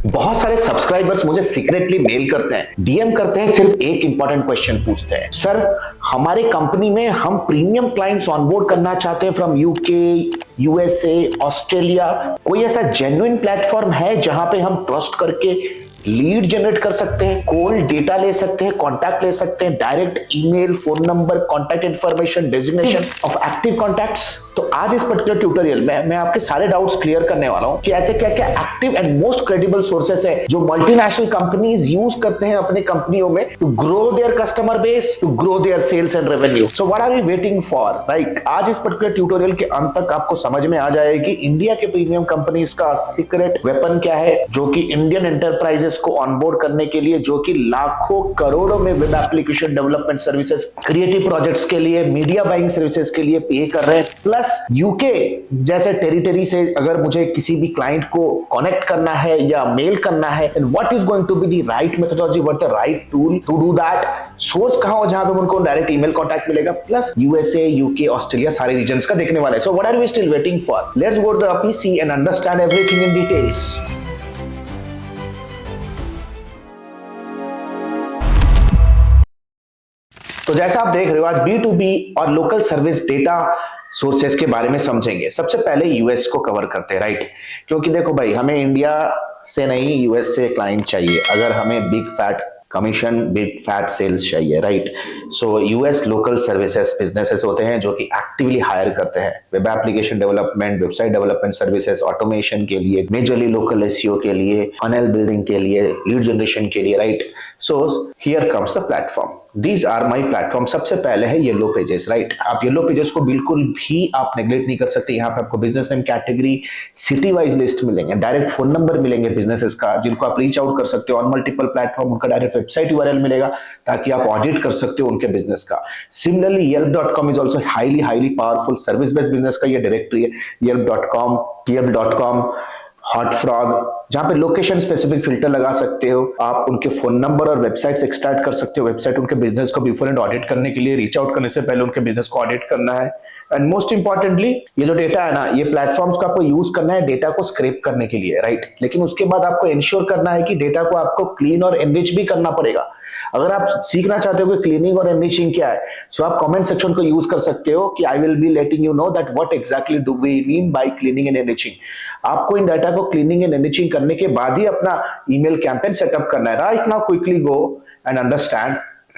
बहुत सारे सब्सक्राइबर्स मुझे सीक्रेटली मेल करते हैं, डीएम करते हैं, सिर्फ एक इंपॉर्टेंट क्वेश्चन पूछते हैं, सर हमारे कंपनी में हम प्रीमियम क्लाइंट्स ऑनबोर्ड करना चाहते हैं फ्रॉम यूके, यूएसए, ऑस्ट्रेलिया। कोई ऐसा जेन्युइन प्लेटफॉर्म है जहां पे हम ट्रस्ट करके लीड जनरेट कर सकते हैं, कोल्ड डेटा ले सकते हैं, कॉन्टैक्ट ले सकते हैं, direct email, phone number, contact information, designation of active contacts. तो आज इस पर्टिकुलर ट्यूटोरियल में मैं आपके सारे डाउट्स क्लियर करने वाला हूं कि ऐसे क्या क्या active and most credible sources है जो मल्टीनेशनल कंपनीज यूज करते हैं अपने कंपनियों में to grow their customer base, to grow their sales and revenue. So what are we waiting for? Right, आज इस पर्टिकुलर ट्यूटोरियल के अंत तक आपको समझ में आ जाएगी कि इंडिया के प्रीमियम कंपनीज का सीक्रेट वेपन क्या है, जो कि इंडियन एंटरप्राइजेस को ऑनबोर्ड करने के लिए, जो कि लाखों करोड़ों में web application development services, creative projects के लिए, मीडिया बाइंग सर्विसेज के लिए पे कर रहे हैं। प्लस यूके जैसे टेरिटरी से अगर मुझे किसी भी क्लाइंट को कनेक्ट करना है या मेल करना है, and what is going to be the right methodology, what the right tool to do that, source कहां हो जहां पे उनको डायरेक्ट ईमेल कांटेक्ट मिलेगा। प्लस यूएसए, यूके, ऑस्ट्रेलिया सारे रीजन्स का देखने वाले हैं। So what are we still waiting for? Let's go to the PC and understand everything in details. तो जैसा आप देख रहे हो, आज B2B और लोकल सर्विस डेटा सोर्सेस के बारे में समझेंगे। सबसे पहले यूएस को कवर करते हैं, राइट? क्योंकि देखो भाई, हमें इंडिया से नहीं यूएस से क्लाइंट चाहिए अगर हमें big fat commission, big fat sales चाहिए, right? So US local services businesses होते हैं जो कि एक्टिवली हायर करते हैं web application development, website development services, automation के लिए, मेजरली लोकल एसईओ के लिए, फनल बिल्डिंग के लिए, लीड जनरेशन के लिए, right? So here comes the platform, these are my platform. सबसे पहले है येलो पेजेस, राइट? आप येलो पेजेस को बिल्कुल भी आप नेग्लेक्ट नहीं कर सकते। यहाँ पे आपको business name, category, city wise list मिलेंगे, डायरेक्ट फोन नंबर मिलेंगे बिजनेसेस का जिनको आप रीच आउट कर सकते हो ऑन मल्टीपल प्लेटफॉर्म, उनका डायरेक्ट वेबसाइट यूआरएल मिलेगा ताकि आप ऑडिट कर सकते हो उनके बिजनेस का। Similarly yelp.com is also highly powerful service based business का ये डायरेक्टरी है, yelp.com, yelp.com, हॉट फ्रॉग, जहां पे लोकेशन स्पेसिफिक फिल्टर लगा सकते हो आप, उनके फोन नंबर और वेबसाइट से एक्सट्रैक्ट कर सकते हो। वेबसाइट उनके बिजनेस को बिफोर एंड ऑडिट करने के लिए, रीच आउट करने से पहले उनके बिजनेस को ऑडिट करना है। एंड मोस्ट इंपॉर्टेंटली, ये जो डेटा है ना, ये प्लेटफॉर्म्स को आपको यूज करना है डेटा को स्क्रैप करने के लिए, राइट? लेकिन उसके बाद आपको इंश्योर करना है कि डेटा को आपको क्लीन और एनरिच भी करना पड़ेगा। अगर आप सीखना चाहते हो कि क्लीनिंग और एनरिचिंग क्या है, सो आप कमेंट सेक्शन को यूज कर सकते हो कि I will be letting you know that what exactly do we mean by cleaning and enriching. आपको इन डाटा को क्लीनिंग एंड एनरिचिंग करने के बाद ही अपना ईमेल कैंपेन सेटअप करना है। Right now quickly go and understand.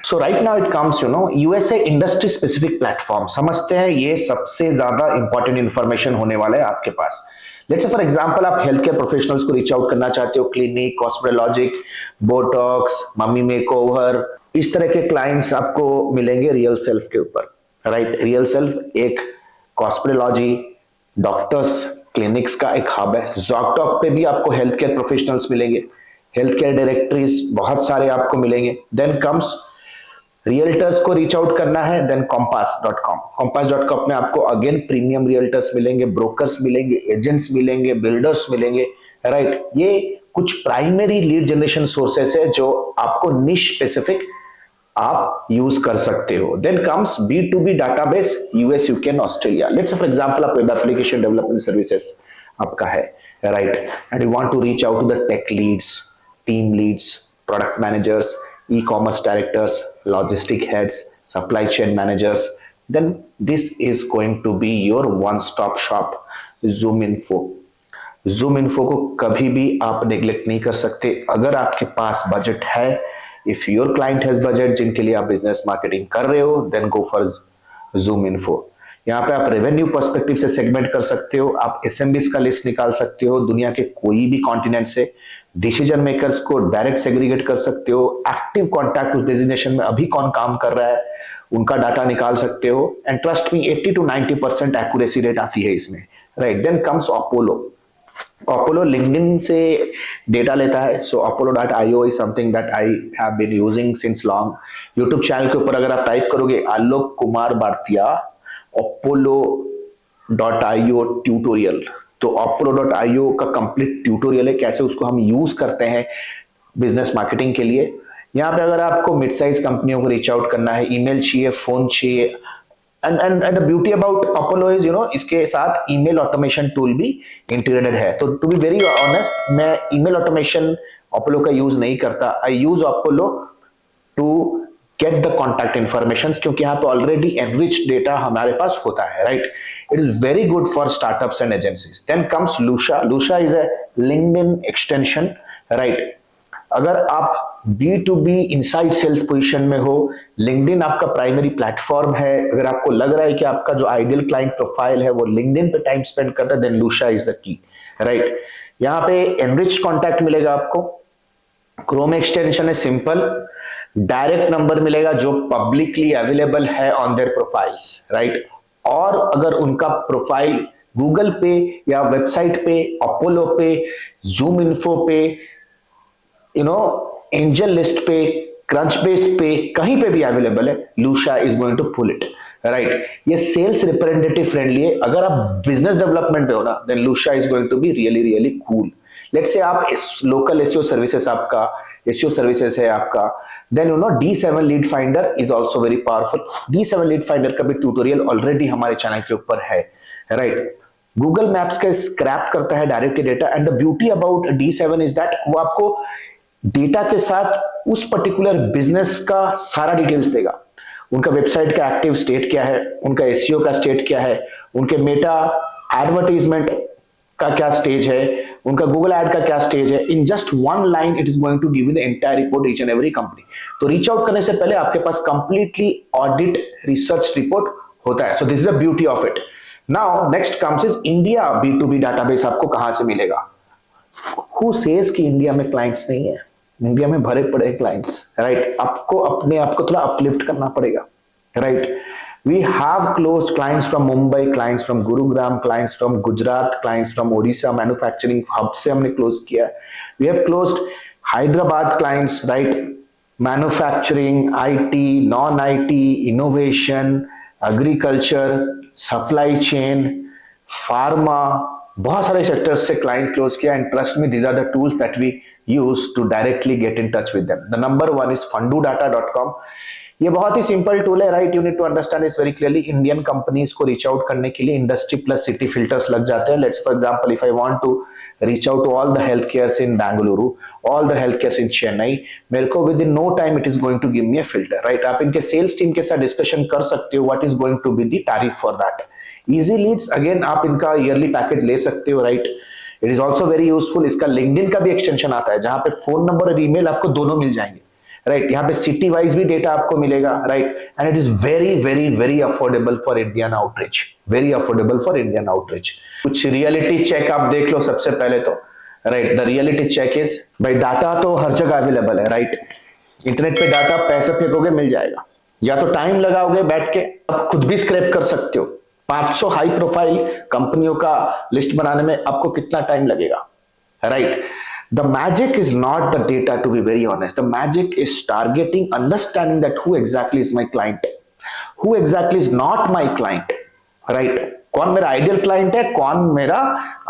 So right now it comes USA industry specific platform. समझते हैं, ये सबसे ज्यादा इंपॉर्टेंट इंफॉर्मेशन होने वाला है आपके पास। लेट्स से फॉर एग्जांपल आप हेल्थ केयर प्रोफेशनल्स को रीच आउट करना चाहते हो, क्लिनिक, कॉस्मेटोलॉजिक, बोटॉक्स, मम्मी मेकओवर, इस तरह के क्लाइंट्स आपको मिलेंगे रियल सेल्फ के ऊपर, राइट? रियल सेल्फ एक कॉस्मेटोलॉजी, डॉक्टर्स, क्लिनिक्स का एक हब है। ज़ॉकटॉक पे भी आपको हेल्थ केयर प्रोफेशनल्स मिलेंगे, हेल्थ केयर डायरेक्टरीज बहुत सारे आपको मिलेंगे। देन कम्स रियल्टर्स को रीच आउट करना है, देन compass.com। compass.com में आपको अगेन प्रीमियम रियल्टर्स मिलेंगे, ब्रोकर्स मिलेंगे, एजेंट्स मिलेंगे, बिल्डर्स मिलेंगे, राइट? ये कुछ प्राइमरी लीड जनरेशन सोर्सेस है जो आपको निश स्पेसिफिक आप यूज कर सकते हो। Then comes B2B database, US, UK and Australia. Let's for example आप वेब एप्लीकेशन डेवलपमेंट सर्विसेज आपका है, right? And you want to reach out to the tech leads, team leads, product managers, e-commerce directors, logistic heads, supply chain managers, then this is going to be your one-stop shop, ZoomInfo। ZoomInfo को कभी भी आप neglect नहीं कर सकते अगर आपके पास budget है। If your client has budget जिनके लिए आप बिजनेस मार्केटिंग कर रहे हो, देन गो फॉर ZoomInfo। यहाँ पे आप रेवेन्यू पर्सपेक्टिव से सेगमेंट कर सकते हो, आप एसएमबीज का लिस्ट निकाल सकते हो दुनिया के कोई भी कॉन्टिनेंट से, डिसीजन मेकर्स को डायरेक्ट सेग्रीगेट कर सकते हो, एक्टिव कॉन्टैक्ट उस डेजिग्नेशन में अभी कौन काम कर रहा है उनका डाटा निकाल सकते हो। And trust me, 80 to 90% accuracy rate आती है इसमें, right? Then comes Apollo. Apollo LinkedIn से डेटा लेता है, so apollo.io is something that I have been using since long. YouTube channel के ऊपर अगर आप टाइप करोगे आलोक कुमार भारतिया apollo.io ट्यूटोरियल, तो apollo.io का कंप्लीट ट्यूटोरियल है कैसे उसको हम यूज करते हैं बिजनेस मार्केटिंग के लिए। यहाँ पे अगर आपको मिड साइज कंपनियों को रीच आउट करना है, ईमेल चाहिए, फोन चाहिए, and the beauty about Apollo is इसके साथ ईमेल ऑटोमेशन टूल भी इंटीग्रेटेड है। तो टू बी वेरी ऑनेस्ट, मैं ईमेल ऑटोमेशन अपोलो का यूज नहीं करता। I use Apollo to get the contact information, क्योंकि यहाँ पे ऑलरेडी एनरिच डेटा हमारे पास होता है, right. It is very good for startups and agencies. Then comes Lusha. Lusha is a LinkedIn extension, right. अगर आप B2B इनसाइड सेल्स पोजीशन में हो, लिंक्डइन आपका प्राइमरी प्लेटफॉर्म है, अगर आपको लग रहा है कि आपका जो आइडियल क्लाइंट प्रोफाइल है वो लिंक्डइन पे टाइम स्पेंड करता है, then Lusha is the key, right. यहाँ पे एनरिच कॉन्टैक्ट मिलेगा आपको, क्रोम एक्सटेंशन है सिंपल, डायरेक्ट नंबर मिलेगा जो पब्लिकली अवेलेबल है ऑन देयर प्रोफाइल्स, राइट। और अगर उनका प्रोफाइल गूगल पे या वेबसाइट पे, अपोलो पे, जूम इन्फो पे, एंजल लिस्ट पे, क्रंच बेस पे, कहीं पे भी अवेलेबल है, Lusha is going to pull it, right. ये सेल्स रिप्रेजेंटेटिव फ्रेंडली है। अगर आप बिजनेस डेवलपमेंट पे हो ना, then Lusha is going to be really really cool. Let's say आप लोकल एसईओ सर्विसेज आपका, एसईओ सर्विसेज है आपका, then D7 lead finder is also very powerful. D7 lead finder का भी ट्यूटोरियल ऑलरेडी हमारे चैनल के ऊपर है, राइट। गूगल मैप्स का स्क्रैप करता है directly data, and the beauty about D7 is that वो आपको डेटा के साथ उस पर्टिकुलर बिजनेस का सारा डिटेल्स देगा। उनका वेबसाइट का एक्टिव स्टेट क्या है, उनका एसईओ का स्टेट क्या है, उनके मेटा एडवर्टाइजमेंट का क्या स्टेज है, उनका गूगल एड का क्या स्टेज है। In just one line it is going to give you the entire report each and every company. तो रीच आउट करने से पहले आपके पास कंप्लीटली ऑडिट रिसर्च रिपोर्ट होता है। So this is the beauty of it. Now next comes is India B2B database आपको कहां से मिलेगा। हु सेज कि इंडिया में क्लाइंट्स नहीं है, इंडिया में भरे पड़े क्लाइंट्स, राइट। आपको अपने आप को थोड़ा अपलिफ्ट करना पड़ेगा, right. We have closed clients from Mumbai, clients from Gurugram, clients from Gujarat, clients from Odisha, manufacturing hub से हमने क्लोज किया। We have closed Hyderabad clients, right, manufacturing, IT, non IT, innovation, agriculture, supply chain, pharma, बहुत सारे सेक्टर्स से client close किया। And trust me, these are the tools that we use to directly get in touch with them. The number one is fundudata.com। ये बहुत ही simple tool है, right. You need to understand इस very clearly. Indian companies को reach out करने के लिए industry plus city filters लग जाते हैं। Let's for example, if I want to reach out to all the health cares in Bengaluru, all the health cares in Chennai, मेरे को within no time it is going to give me a filter, right. आप इनके sales team के साथ discussion कर सकते हो what is going to be the tariff for that. Easy leads, again आप इनका ईयरली पैकेज ले सकते हो, right. It is also very useful. इसका लिंक्डइन का भी एक्सटेंशन आता है जहां पे फोन नंबर और ईमेल आपको दोनों मिल जाएंगे, राइट। यहाँ पे सिटी वाइज भी डेटा आपको मिलेगा, right. And it is very very very affordable for Indian outreach, very affordable for Indian outreach. कुछ रियलिटी चेक आप देख लो सबसे पहले तो, right. The reality check is, भाई डाटा तो हर जगह अवेलेबल है, राइट। इंटरनेट पे डाटा पैसे फेंकोगे मिल जाएगा, या तो टाइम लगाओगे बैठ के, आप खुद भी स्क्रैप कर सकते हो। 500 हाई प्रोफाइल कंपनियों का लिस्ट बनाने में आपको कितना टाइम लगेगा, right. The magic is not the data, to be very honest. The magic is targeting, understanding that who exactly is my client, who exactly is not my client, right. कौन मेरा ideal client है, कौन मेरा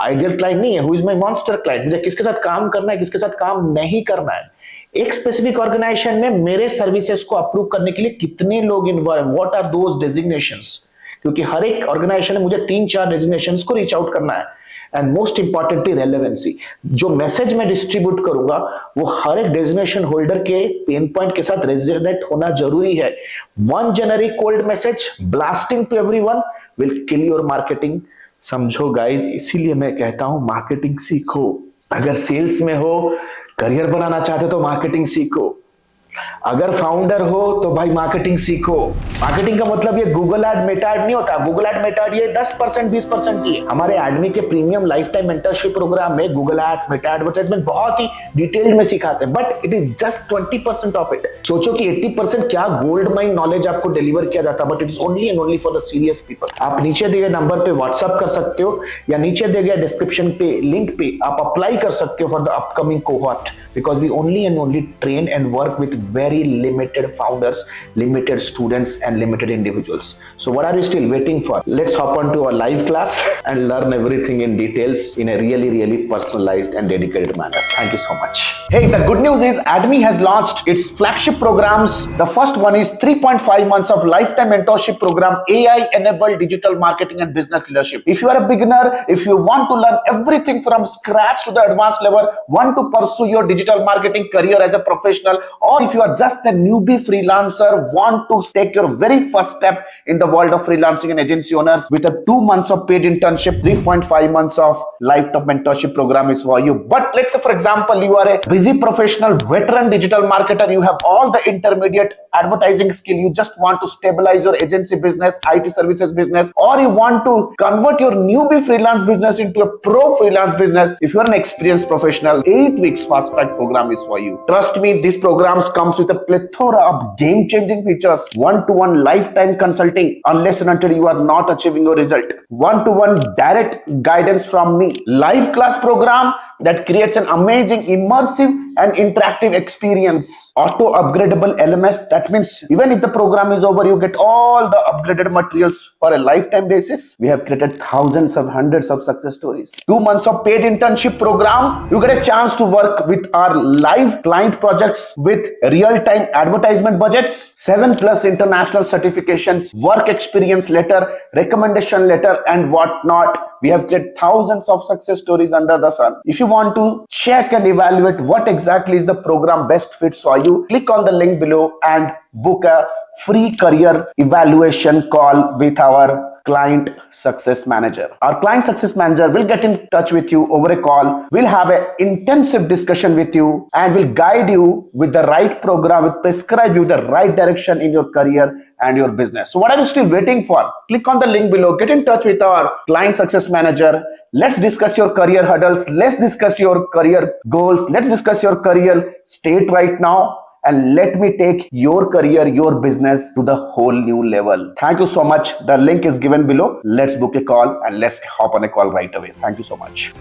ideal client नहीं है, who is my monster client, मुझे किसके साथ काम करना है, किसके साथ काम नहीं करना है। एक स्पेसिफिक ऑर्गेनाइजेशन में मेरे सर्विसेज को अप्रूव करने के लिए कितने लोग involve, what are those designations, क्योंकि हर एक ऑर्गेनाइजेशन में मुझे 3-4 डेजिग्नेशंस को रीच आउट करना है। एंड मोस्ट इंपॉर्टेंटली रेलेवेंसी, जो मैसेज मैं डिस्ट्रीब्यूट करूंगा वो हर एक डेजिग्नेशन होल्डर के पेन पॉइंट के साथ रेजोनेट होना जरूरी है। One generic cold message blasting to everyone will kill your marketing. समझो गाइस, इसीलिए मैं कहता हूं मार्केटिंग सीखो। अगर सेल्स में हो, करियर बनाना चाहते हो तो मार्केटिंग सीखो। अगर फाउंडर हो तो भाई मार्केटिंग सीखो। मार्केटिंग का मतलब ये गूगल एड, मेटा एड नहीं होता। गूगल एड, मेटा एड ये 10% 20% की है। हमारे एडमी के premium lifetime mentorship program में गूगल एड्स, मेटा एडवर्टाइजमेंट बहुत ही डिटेल में सिखाते हैं, but it is just 20% of it. सोचो कि 80% क्या गोल्ड माइन नॉलेज आपको डिलीवर किया जाता है, but it is only and only for the serious people. आप नीचे दिए गए नंबर पे व्हाट्सएप कर सकते हो, या नीचे दिए गए डिस्क्रिप्शन पे लिंक पे आप अप्लाई कर सकते हो for the upcoming cohort, because we only and only train and work with very limited founders, limited students, and limited individuals. So what are you still waiting for? Let's hop on to a live class and learn everything in details in a really personalized and dedicated manner. Thank you so much. Hey, the good news is ADME has launched its flagship programs. The first one is 3.5 months of lifetime mentorship program, AI enabled digital marketing and business leadership. If you are a beginner, if you want to learn everything from scratch to the advanced level, want to pursue your digital marketing career as a professional, or if you are just a newbie freelancer, want to take your very first step in the world of freelancing and agency owners, with a 2 months of paid internship, 3.5 months of lifetime mentorship program is for you. But let's say, for example, you are a busy professional, veteran digital marketer, you have all the intermediate advertising skill, you just want to stabilize your agency business, IT services business, or you want to convert your newbie freelance business into a pro freelance business. If you are an experienced professional, 8 weeks fast track program is for you. Trust me, these programs comes with a plethora of game-changing features, one-to-one lifetime consulting unless and until you are not achieving your result, one-to-one direct guidance from me, live class program that creates an amazing immersive and interactive experience, auto upgradable LMS. That means even if the program is over, you get all the upgraded materials for a lifetime basis. We have created thousands of hundreds of success stories. 2 months of paid internship program, you get a chance to work with our live client projects with real-time advertisement budgets, 7+ international certifications, work experience letter, recommendation letter, and whatnot. We have created thousands of success stories under the sun. If you want to check and evaluate what exactly is the program best fits for you, click on the link below and book a free career evaluation call with our client success manager. Our client success manager will get in touch with you over a call. We'll have an intensive discussion with you and will guide you with the right program, will prescribe you the right direction in your career and your business. So what are you still waiting for? Click on the link below, get in touch with our client success manager. Let's discuss your career hurdles. Let's discuss your career goals. Let's discuss your career state right now. And let me take your career, your business to the whole new level. Thank you so much. The link is given below. Let's book a call and let's hop on a call right away. Thank you so much.